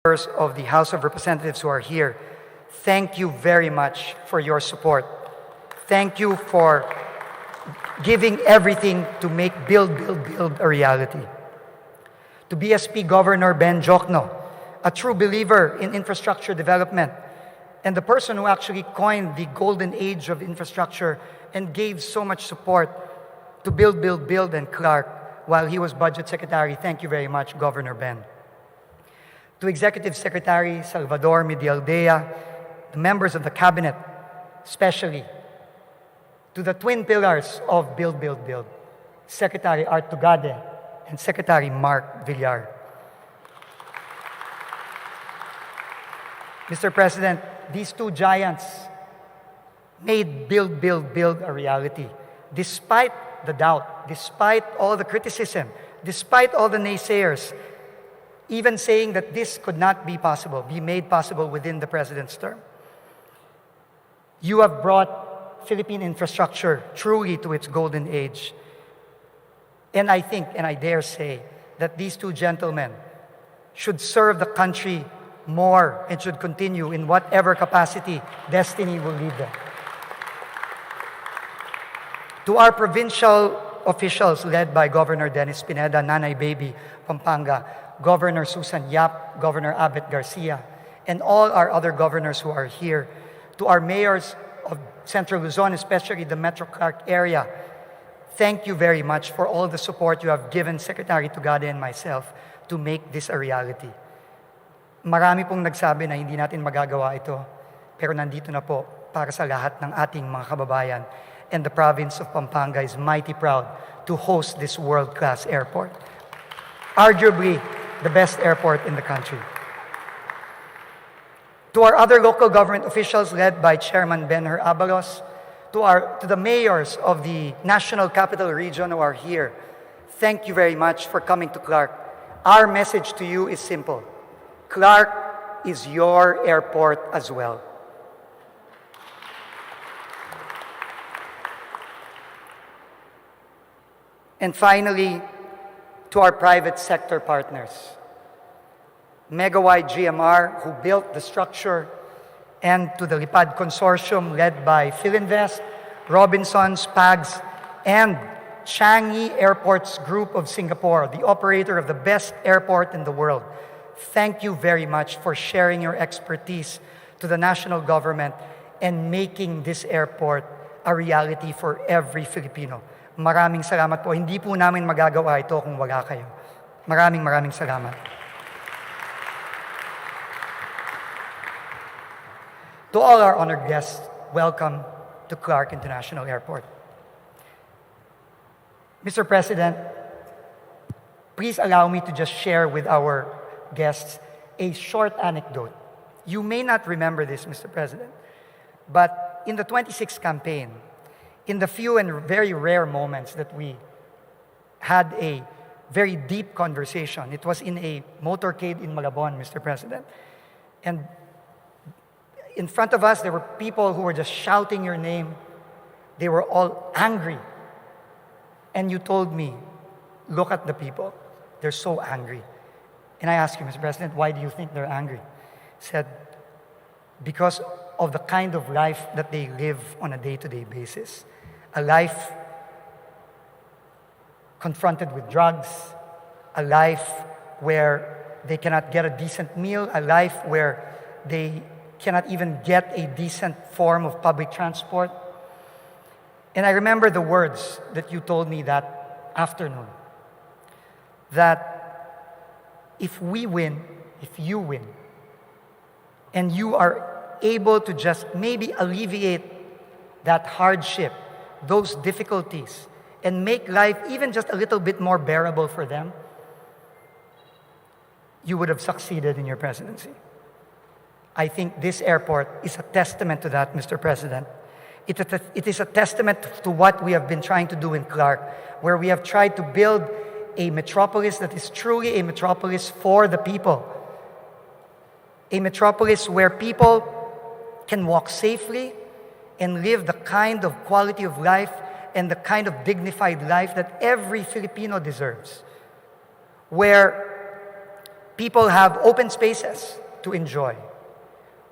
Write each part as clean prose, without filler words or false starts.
members of the House of Representatives who are here, thank you very much for your support. Thank you for giving everything to make Build a reality. To BSP Governor Ben Jokno, a true believer in infrastructure development, and the person who actually coined the golden age of infrastructure and gave so much support to Build and Clark while he was Budget Secretary. Thank you very much, Governor Ben. To Executive Secretary Salvador Medialdea, the members of the Cabinet, especially, to the twin pillars of Build, Secretary Art Tugade and Secretary Mark Villar. Mr. President, these two giants made Build a reality. Despite the doubt, despite all the criticism, despite all the naysayers, even saying that this could not be made possible within the President's term. You have brought Philippine infrastructure truly to its golden age. And I think, and I dare say, that these two gentlemen should serve the country more and should continue in whatever capacity destiny will lead them. To our provincial officials led by Governor Dennis Pineda, Nanay Baby, Pampanga, Governor Susan Yap, Governor Abet Garcia, and all our other governors who are here, to our mayors of Central Luzon, especially the Metro Clark area, thank you very much for all the support you have given Secretary Tugade and myself to make this a reality. Marami pong nagsabi na hindi natin magagawa ito, pero nandito na po para sa lahat ng ating mga kababayan, and the province of Pampanga is mighty proud to host this world-class airport. Arguably, the best airport in the country. To our other local government officials led by Chairman Benher Abalos, to the mayors of the National Capital Region who are here, thank you very much for coming to Clark. Our message to you is simple. Clark is your airport as well. And finally, to our private sector partners, Megawide GMR, who built the structure, and to the Lipad Consortium led by Philinvest, Robinsons, PAGS, and Changi Airports Group of Singapore, the operator of the best airport in the world. Thank you very much for sharing your expertise to the national government and making this airport a reality for every Filipino. Maraming salamat po. Hindi po namin magagawa ito kung wala kayo. Maraming salamat. To all our honored guests, welcome to Clark International Airport. Mr. President, please allow me to just share with our guests a short anecdote. You may not remember this, Mr. President, but in the 26th campaign, in the few and very rare moments that we had a very deep conversation, it was in a motorcade in Malabon, Mr. President. And in front of us, there were people who were just shouting your name. They were all angry. And you told me, look at the people. They're so angry. And I asked you, Mr. President, why do you think they're angry? He said, because of the kind of life that they live on a day-to-day basis. A life confronted with drugs, a life where they cannot get a decent meal, a life where they cannot even get a decent form of public transport. And I remember the words that you told me that afternoon, that if we win, if you win, and you are able to just maybe alleviate that hardship, those difficulties, and make life even just a little bit more bearable for them, you would have succeeded in your presidency. I think this airport is a testament to that, Mr. President. It is a testament to what we have been trying to do in Clark, where we have tried to build a metropolis that is truly a metropolis for the people. A metropolis where people can walk safely and live the kind of quality of life and the kind of dignified life that every Filipino deserves. Where people have open spaces to enjoy,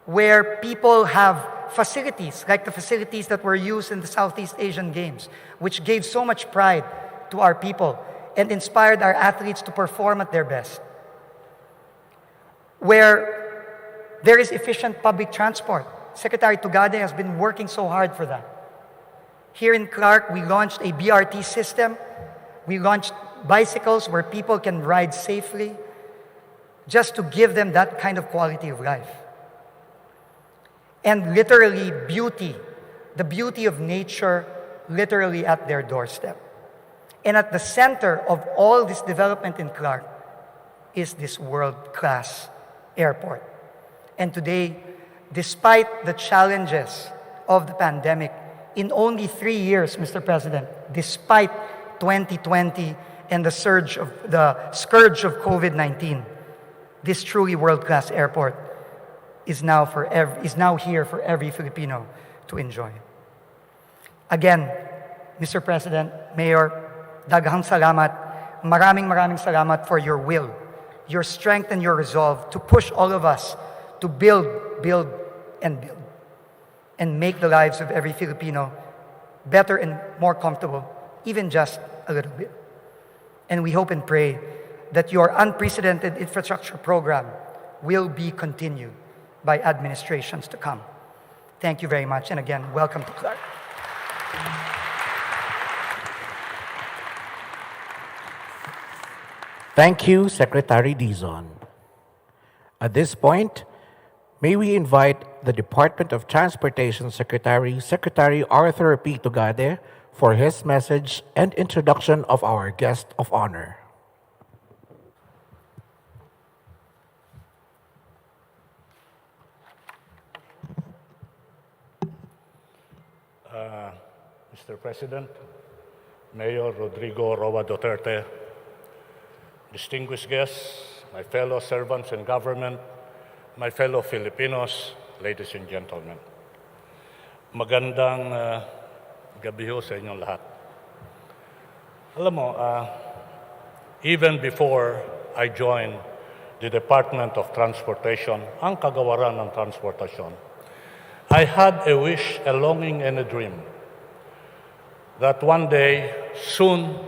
where people have facilities, like the facilities that were used in the Southeast Asian Games, which gave so much pride to our people and inspired our athletes to perform at their best. Where there is efficient public transport. Secretary Tugade has been working so hard for that. Here in Clark, we launched a BRT system. We launched bicycles where people can ride safely, just to give them that kind of quality of life. And literally beauty, the beauty of nature, literally at their doorstep. And at the center of all this development in Clark is this world-class airport. And today, despite the challenges of the pandemic, in only 3 years, Mr. President, despite 2020 and the scourge of COVID-19, this truly world-class airport is now here for every Filipino to enjoy. Again, Mr. President, Mayor, daghang salamat, maraming salamat for your will, your strength and your resolve to push all of us to build, and make the lives of every Filipino better and more comfortable, even just a little bit. And we hope and pray that your unprecedented infrastructure program will be continued by administrations to come. Thank you very much, and again, welcome to Clark. Thank you, Secretary Dizon. At this point, may we invite the Department of Transportation Secretary, Secretary Arthur P. Tugade, for his message and introduction of our guest of honor. Mr. President, Mayor Rodrigo Roa Duterte, distinguished guests, my fellow servants in government, my fellow Filipinos, ladies and gentlemen. Magandang gabi ho sa inyong lahat. Alam mo, even before I joined the Department of Transportation, ang kagawaran ng transportasyon, I had a wish, a longing, and a dream that one day, soon,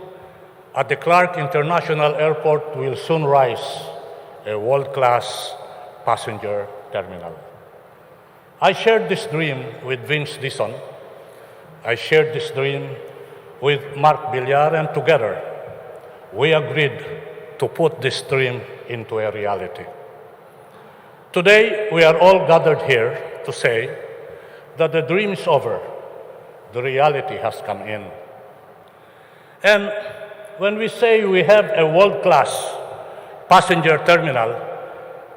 at the Clark International Airport will soon rise a world-class passenger terminal. I shared this dream with Vince Dizon. I shared this dream with Mark Villar, and together, we agreed to put this dream into a reality. Today, we are all gathered here to say that the dream is over. The reality has come in. And when we say we have a world-class passenger terminal,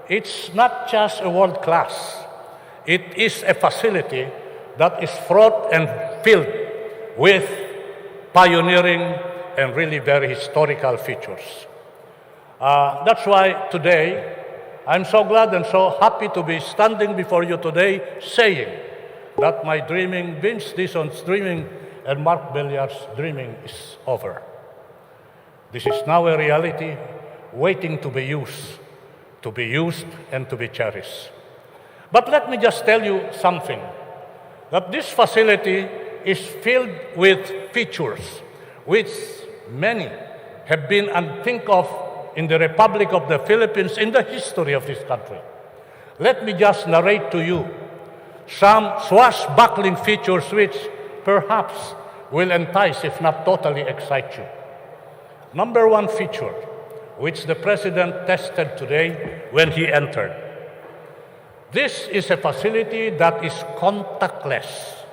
it's not just a world-class. It is a facility that is fraught and filled with pioneering and really very historical features. That's why today, I'm so glad and so happy to be standing before you today saying that my dreaming, Vince Dizon's dreaming, and Mark Villar's dreaming is over. This is now a reality waiting to be used and to be cherished. But let me just tell you something, that this facility is filled with features which many have been unthink of in the Republic of the Philippines in the history of this country. Let me just narrate to you some swashbuckling features which perhaps will entice, if not totally excite you. Number one feature, which the President tested today when he entered. This is a facility that is contactless,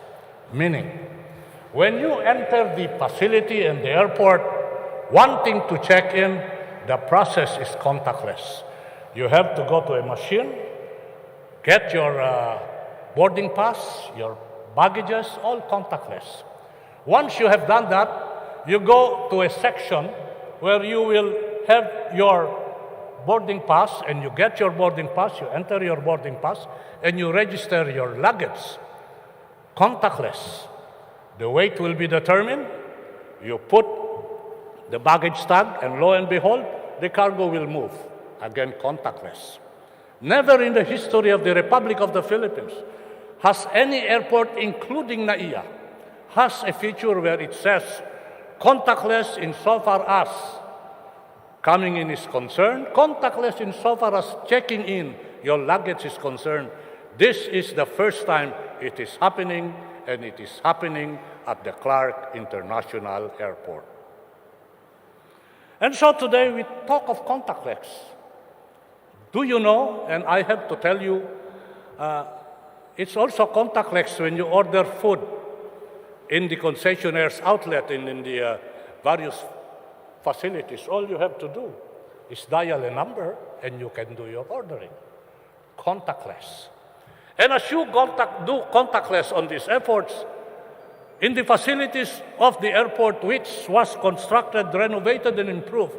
meaning when you enter the facility and the airport wanting to check in, the process is contactless. You have to go to a machine, get your boarding pass, your baggages, all contactless. Once you have done that, you go to a section where you will have your boarding pass, and you get your boarding pass, you enter your boarding pass, and you register your luggage. Contactless. The weight will be determined. You put the baggage tag, and lo and behold, the cargo will move. again, contactless. Never in the history of the Republic of the Philippines has any airport, including NAIA, has a feature where it says contactless insofar as coming in is concerned, contactless insofar as checking in your luggage is concerned. This is the first time it is happening, and it is happening at the Clark International Airport. And so today we talk of contactless. Do you know, and I have to tell you, it's also contactless when you order food in the concessionaire's outlet and in the various facilities. All you have to do is dial a number and you can do your ordering. Contactless. And as you do contactless on these efforts, in the facilities of the airport, which was constructed, renovated, and improved,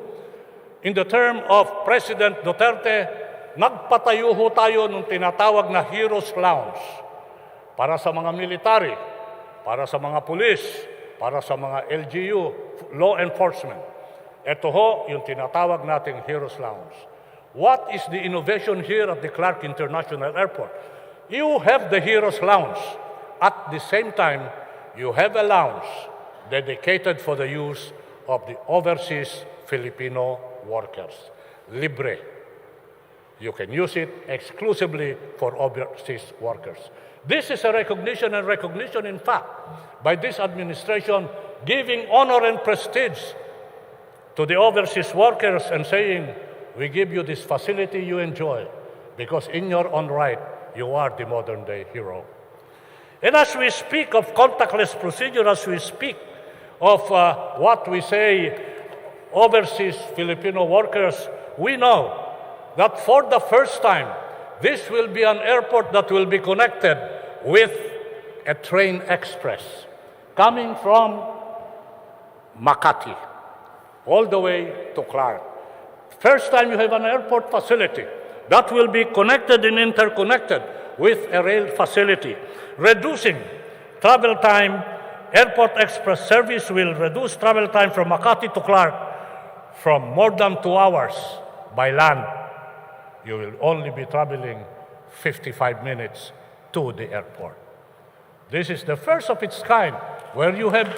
in the term of President Duterte, nagpatayo ho tayo ng tinatawag na Heroes Lounge para sa mga military, para sa mga pulis, para sa mga LGU, law enforcement. Ito ho yung tinatawag nating Heroes Lounge. What is the innovation here at the Clark International Airport? You have the Heroes Lounge. At the same time, you have a lounge dedicated for the use of the overseas Filipino workers. Libre. You can use it exclusively for overseas workers. This is a recognition, in fact, by this administration, giving honor and prestige to the overseas workers and saying, we give you this facility you enjoy, because in your own right, you are the modern-day hero. And as we speak of contactless procedure, as we speak of what we say overseas Filipino workers, we know that for the first time, this will be an airport that will be connected with a train express coming from Makati all the way to Clark. First time you have an airport facility that will be connected and interconnected with a rail facility, reducing travel time. Airport Express service will reduce travel time from Makati to Clark from more than 2 hours by land. You will only be traveling 55 minutes to the airport. This is the first of its kind where you have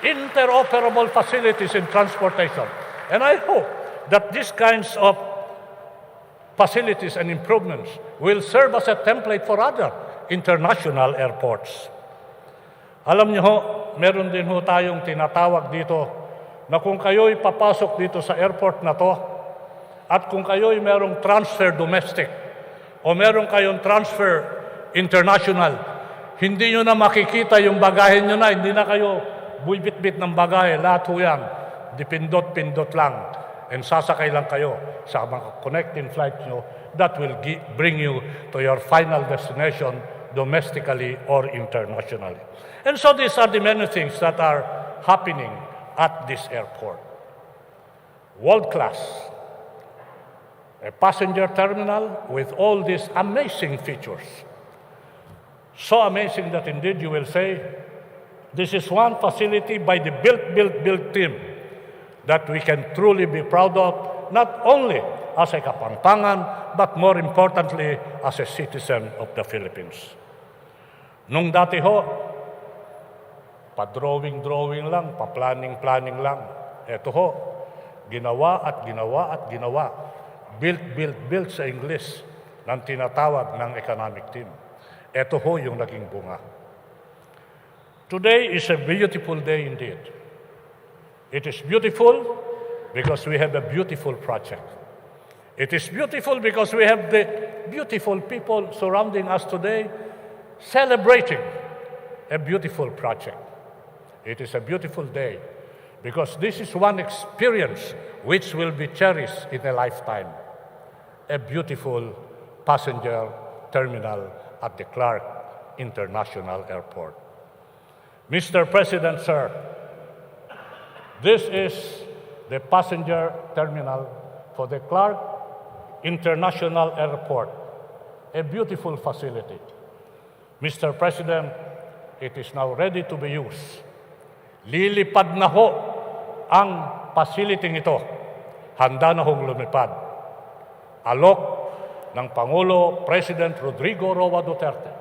interoperable facilities in transportation. And I hope that these kinds of facilities and improvements will serve as a template for other international airports. Alam niyo ho, meron din ho tayong tinatawag dito na kung kayo'y papasok dito sa airport na to at kung kayo'y merong transfer domestic o meron kayong transfer international, hindi nyo na makikita yung bagahe nyo na, hindi na kayo buibit-bit ng bagahe, lahat ho yan, dipindot-pindot lang, and sasakay lang kayo sa mga connecting flights nyo that will bring you to your final destination domestically or internationally. And so these are the many things that are happening at this airport. World class. A passenger terminal with all these amazing features. So amazing that indeed you will say, this is one facility by the built team that we can truly be proud of, not only as a Kapampangan, but more importantly, as a citizen of the Philippines. Nung dati ho, pa-drawing lang, pa-planning lang. Ito ho, ginawa at ginawa. Built sa English ng tinatawag ng economic team. Ito ho yung naging bunga. Today is a beautiful day indeed. It is beautiful because we have a beautiful project. It is beautiful because we have the beautiful people surrounding us today celebrating a beautiful project. It is a beautiful day because this is one experience which will be cherished in a lifetime. A beautiful passenger terminal at the Clark International Airport. Mr. President, sir, this is the passenger terminal for the Clark International Airport, a beautiful facility. Mr. President, it is now ready to be used. Lilipad na ho ang facility ito. Handa na hong lumipad. alok ng Pangulo President Rodrigo Roa Duterte.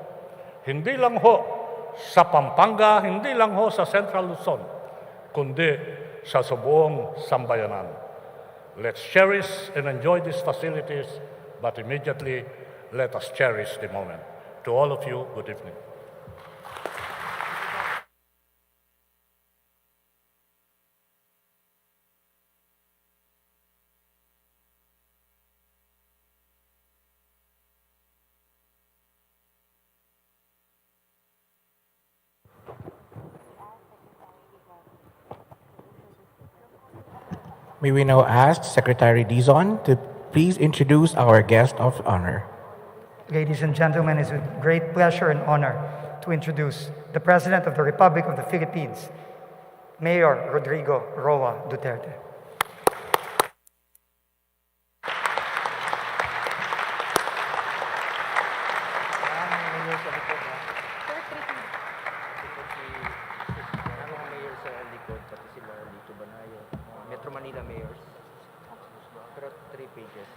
Hindi lang ho sa Pampanga, hindi lang ho sa Central Luzon, kundi sa buong sambayanan. Let's cherish and enjoy these facilities, but immediately let us cherish the moment. To all of you, good evening. May we now ask Secretary Dizon to please introduce our guest of honor. Ladies and gentlemen, it's with great pleasure and honor to introduce the President of the Republic of the Philippines, Mayor Rodrigo Roa Duterte. Metro Manila mayors. Pero 3 pages.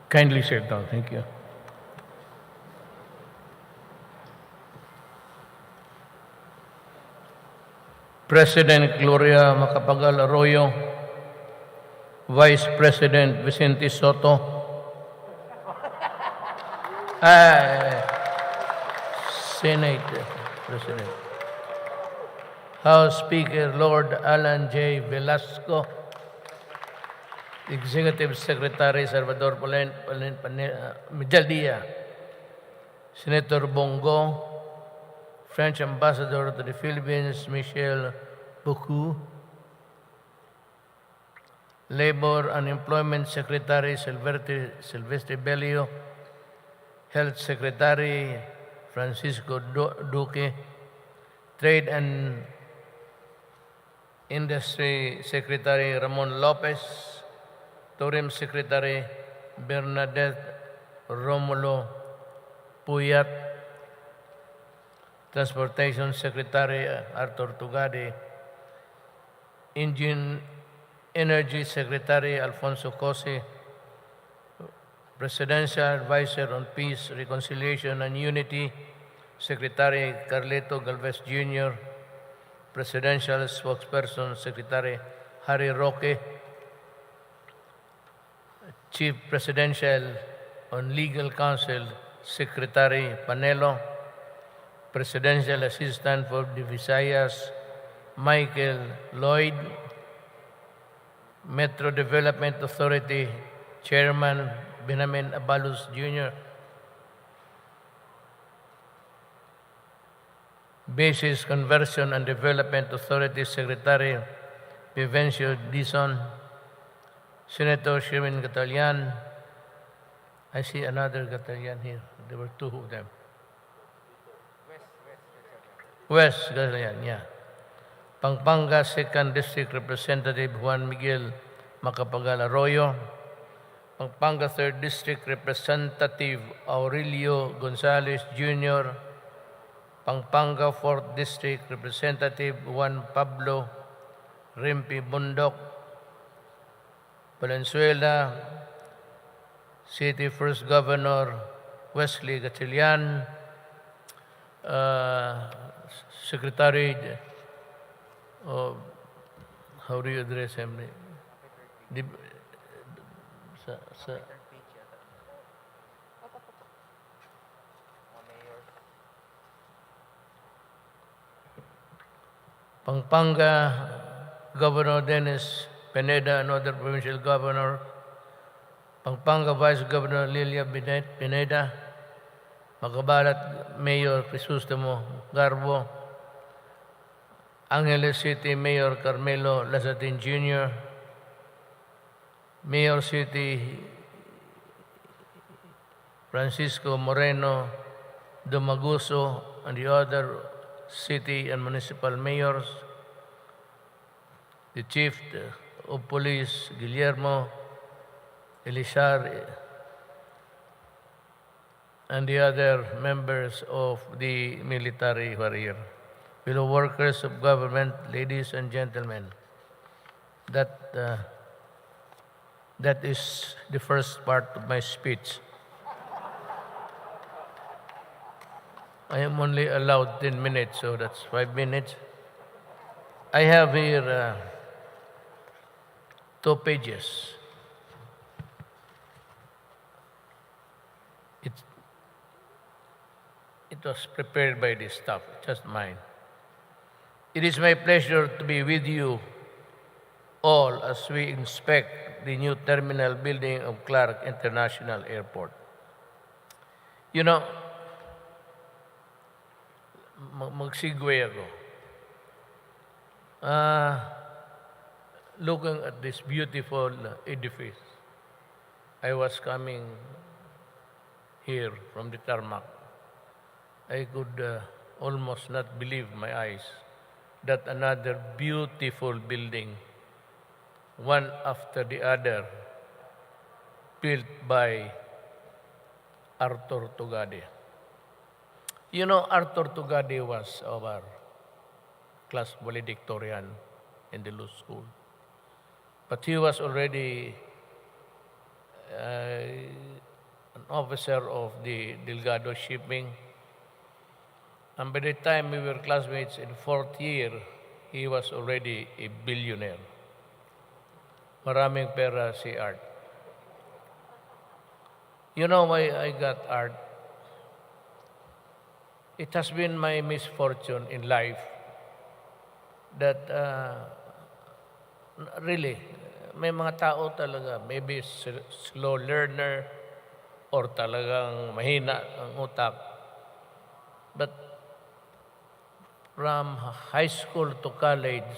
Kindly sit down. Thank you. President Gloria Macapagal Arroyo, Vice President Vicente Soto, Senate President, House Speaker Lord Alan J. Velasco, Executive Secretary Salvador Medjaldia, Senator Bongo, French Ambassador to the Philippines Michel Boucou, Labor and Employment Secretary Silvestre Bellio, Health Secretary Francisco Duque, Trade and Industry Secretary Ramon Lopez, Tourism Secretary Bernadette Romulo Puyat, Transportation Secretary Arthur Tugade, Energy Secretary Alfonso Cosi, Presidential Advisor on Peace, Reconciliation and Unity, Secretary Carleto Galvez Jr., Presidential Spokesperson Secretary Harry Roque, Chief Presidential on Legal Counsel Secretary Panelo, Presidential Assistant for the Visayas Michael Lloyd, Metro Development Authority Chairman Benjamin Abalos Jr., Basis Conversion and Development Authority Secretary Vivencio Dizon, Senator Sherwin Gatalian. I see another Gatalian here. There were 2 of them. West Gatalian, yeah. Pampanga 2nd District Representative Juan Miguel Macapagal Arroyo, Pampanga 3rd District Representative Aurelio Gonzalez Jr., Pampanga 4th District Representative Juan Pablo Rimpi Bundok, Valenzuela City First Governor Wesley Gatchalian, Secretary, how do you address him? Sa Pampanga, Governor Dennis Pineda, another provincial governor. Pampanga Vice Governor Lilia Pineda. Magabalat Mayor Crisostomo Garbo. Angeles City Mayor Carmelo Lazatin Jr. Mayor City Francisco Moreno Dumaguso and the other city and municipal mayors, the Chief of Police Guillermo Elizar, and the other members of the military warrior, fellow workers of government, ladies and gentlemen, that That is the first part of my speech. I am only allowed 10 minutes, so that's 5 minutes. I have here 2 pages. It, it was prepared by the staff, just mine. It is my pleasure to be with you all as we inspect the new terminal building of Clark International Airport. You know, mag-segue ako. Looking at this beautiful edifice, I was coming here from the tarmac. I could almost not believe my eyes that another beautiful building, one after the other, built by Arthur Tugade. You know, Arthur Tugade was our class valedictorian in the law school. But he was already an officer of the Delgado Shipping. And by the time we were classmates in 4th year, he was already a billionaire. Maraming pera si Art. You know why I got Art? It has been my misfortune in life that really, may mga tao talaga, maybe slow learner or talagang mahina ang utak. But from high school to college,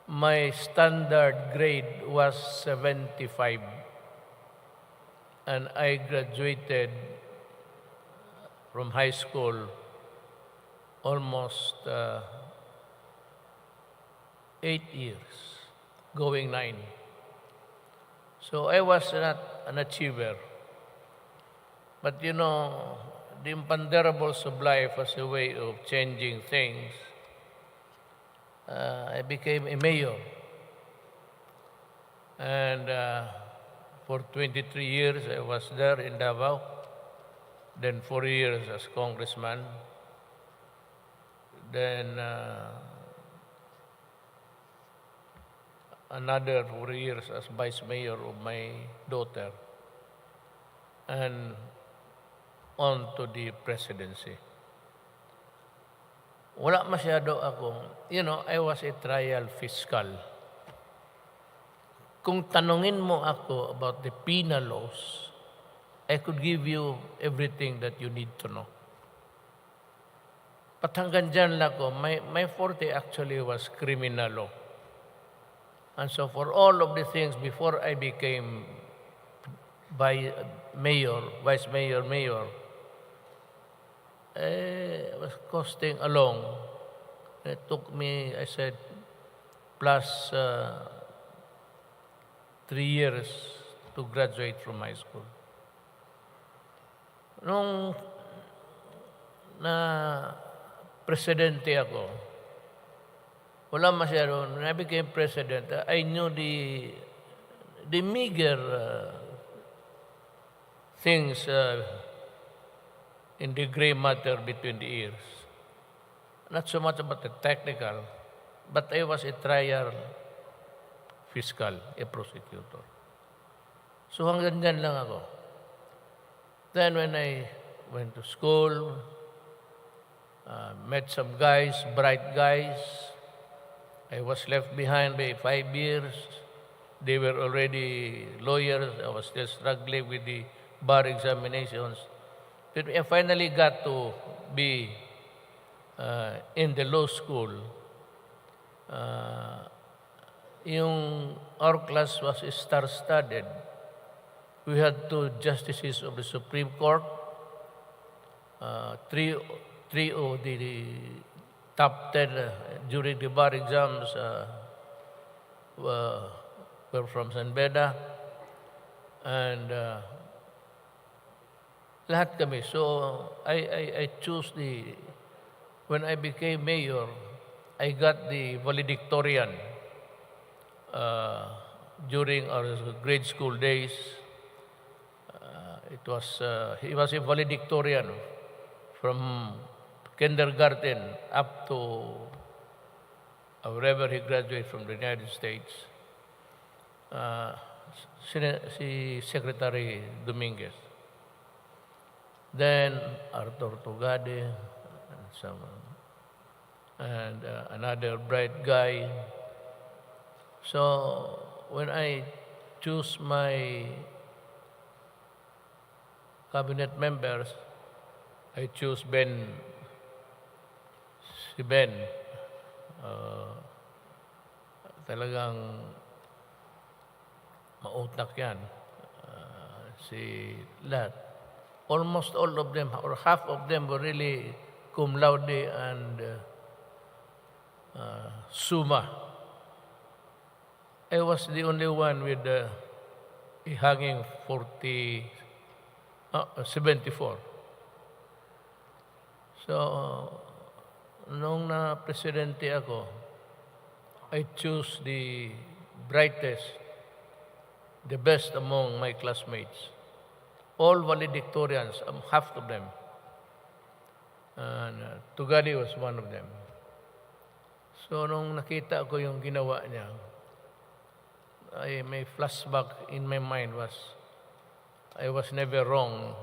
my standard grade was 75. And I graduated from high school almost 8 years, going 9. So I was not an achiever. But you know, the imponderables of life as a way of changing things. I became a mayor. And for 23 years, I was there in Davao. Then 4 years as congressman. Then another 4 years as vice mayor of my daughter. And on to the presidency. Wala masyado akong, I was a trial fiscal. Kung tanungin mo ako about the penal laws, I could give you everything that you need to know. But hanggang dyan lang ako, my forte actually was criminal law. And so for all of the things before I became vice mayor, I was costing along. It took me, I said, plus 3 years to graduate from high school. Nung na presidente ako, wala masyado. When I became president, I knew the meager things in the gray matter between the ears. Not so much about the technical, but I was a trial fiscal, a prosecutor. So hanggang dyan lang ako. Then when I went to school, met some guys, bright guys. I was left behind by 5 years. They were already lawyers. I was still struggling with the bar examinations. But I finally got to be in the law school. Our class was star-studded. We had 2 justices of the Supreme Court, 3 of the top 10 during the bar exams were from San Beda, and lahat kami. So I chose when I became mayor, I got the valedictorian during our grade school days. He was a valedictorian from kindergarten up to wherever he graduated from the United States. Si Secretary Dominguez. Then Arthur Tugade and another bright guy. So when I choose my cabinet members, I choose si Ben. Talagang mautak yan. Si lahat. Almost all of them, or half of them were really cum laude and summa. I was the only one with a hanging 74. So, nung na-presidente ako, I choose the brightest, the best among my classmates. All valedictorians, half of them. And Tugadi was one of them. So, nung nakita ko yung ginawa niya, my flashback in my mind was, I was never wrong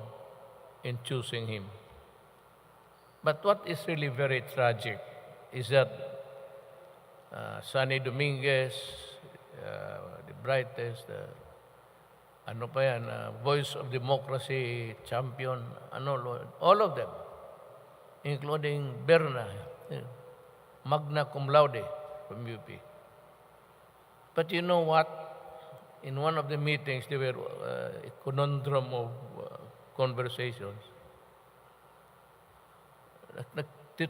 in choosing him. But what is really very tragic is that Sonny Dominguez, the brightest, voice of democracy champion, all of them, including Berna, magna cum laude from UP. But you know what? In one of the meetings, there were a conundrum of conversations.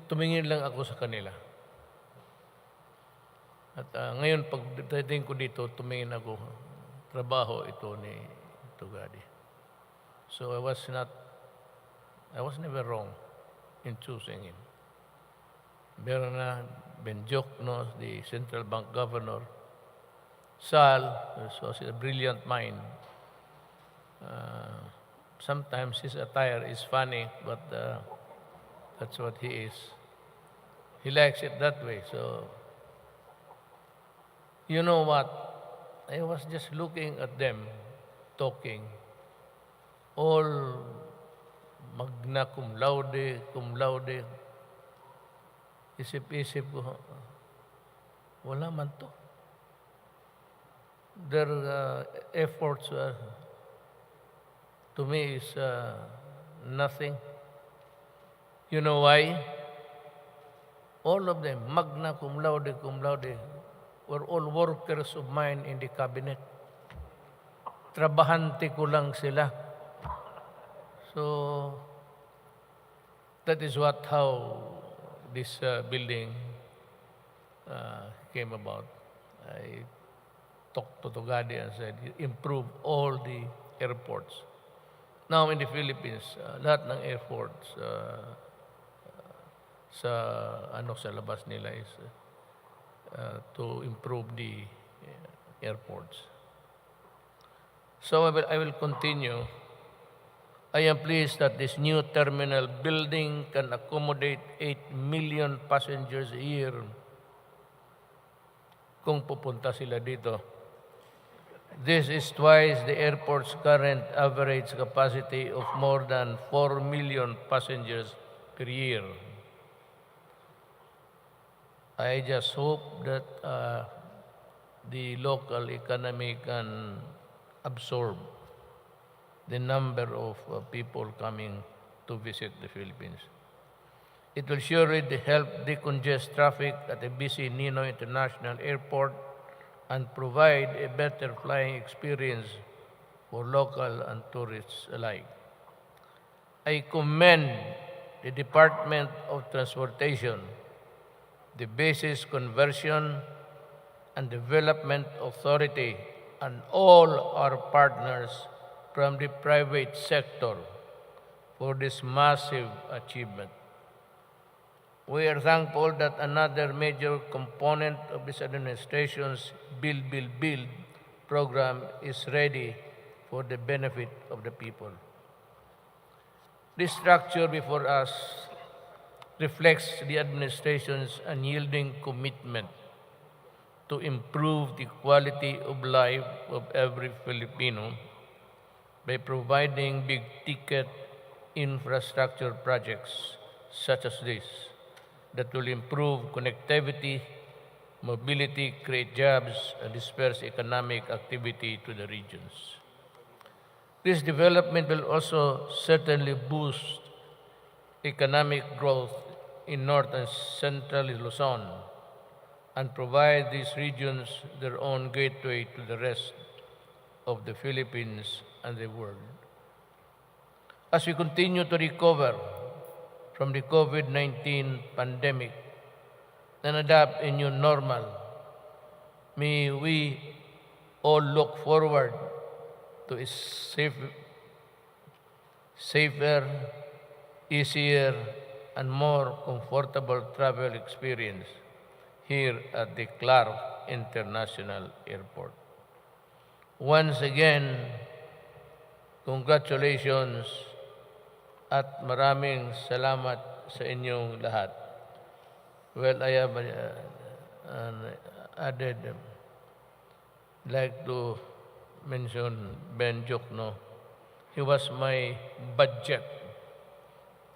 Tumingin lang ako sa kanila. At ngayon, pag dating ko dito, tumingin ako. Trabaho ito ni Tugadi. So I was never wrong in choosing him. Berna, Benjokno, the central bank governor, Sal, was a brilliant mind. Sometimes his attire is funny, but that's what he is. He likes it that way. So, you know what? I was just looking at them, talking. All magna cum laude. Isip-isip ko, wala man to. Their efforts to me is nothing. You know why? All of them, magna cum laude, were all workers of mine in the cabinet. Trabahante ko lang sila. So, that is how this building came about. I talked to Tugadi and said, improve all the airports. Now in the Philippines, lahat ng airports sa labas nila is to improve the airports. So I will continue. I am pleased that this new terminal building can accommodate 8 million passengers a year kung pupunta sila dito. This is twice the airport's current average capacity of more than 4 million passengers per year. I just hope that the local economy can absorb the number of people coming to visit the Philippines. It will surely help decongest traffic at the busy Ninoy International Airport and provide a better flying experience for local and tourists alike. I commend the Department of Transportation, the Basis Conversion and Development Authority, and all our partners from the private sector for this massive achievement. We are thankful that another major component of this administration's build program is ready for the benefit of the people. This structure before us reflects the administration's unyielding commitment to improve the quality of life of every Filipino by providing big-ticket infrastructure projects such as this that will improve connectivity, mobility, create jobs, and disperse economic activity to the regions. This development will also certainly boost economic growth in North and Central Luzon and provide these regions their own gateway to the rest of the Philippines and the world. As we continue to recover from the COVID-19 pandemic and adapt a new normal, may we all look forward to a safer, easier, and more comfortable travel experience here at the Clark International Airport. Once again, congratulations at maraming salamat sa inyong lahat. Well, I have added, like to mention Ben Jokno. He was my budget,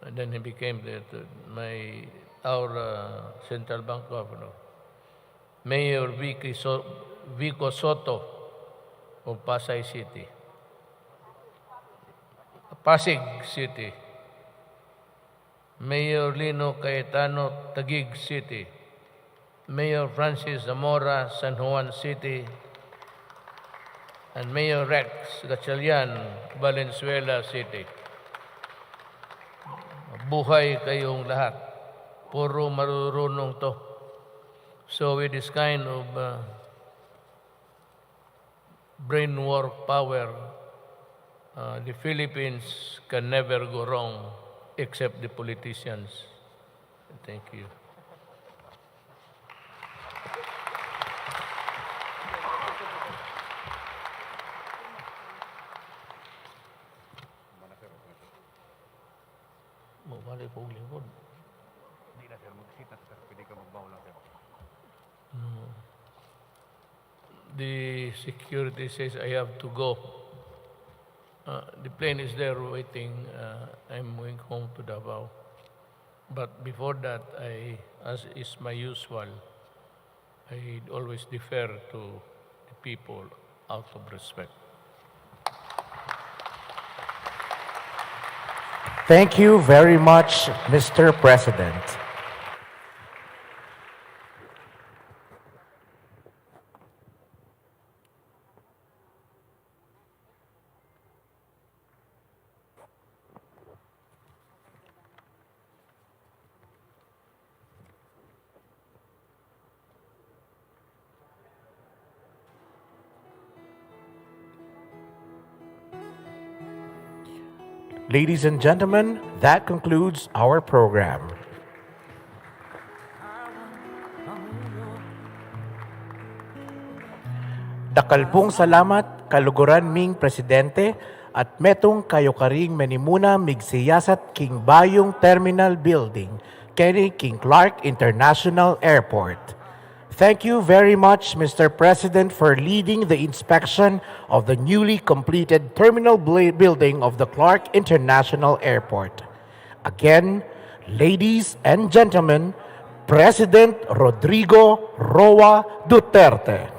and then he became our central bank governor. Mayor Vico Soto of Pasay City. Pasig City. Mayor Lino Cayetano, Taguig City. Mayor Francis Zamora, San Juan City. And Mayor Rex Gatchalian, Valenzuela City. Buhay kayong lahat. Puro marurunong to. So with this kind of brain work power, the Philippines can never go wrong except the politicians. Thank you. Mabalik po lingkod. Hindi na sir, magsita sir, pwede ka magbaw lang sir. The security says I have to go. The plane is there waiting. I'm going home to Davao. But before that, as is my usual, I always defer to the people out of respect. Thank you very much, Mr. President. Ladies and gentlemen, that concludes our program. Dakalpong salamat kaluguran ming presidente at metong kayo karing menimuna migsiyasat King Bayong Terminal Building, kini King Clark International Airport. Thank you very much, Mr. President, for leading the inspection of the newly completed terminal building of the Clark International Airport. Again, ladies and gentlemen, President Rodrigo Roa Duterte.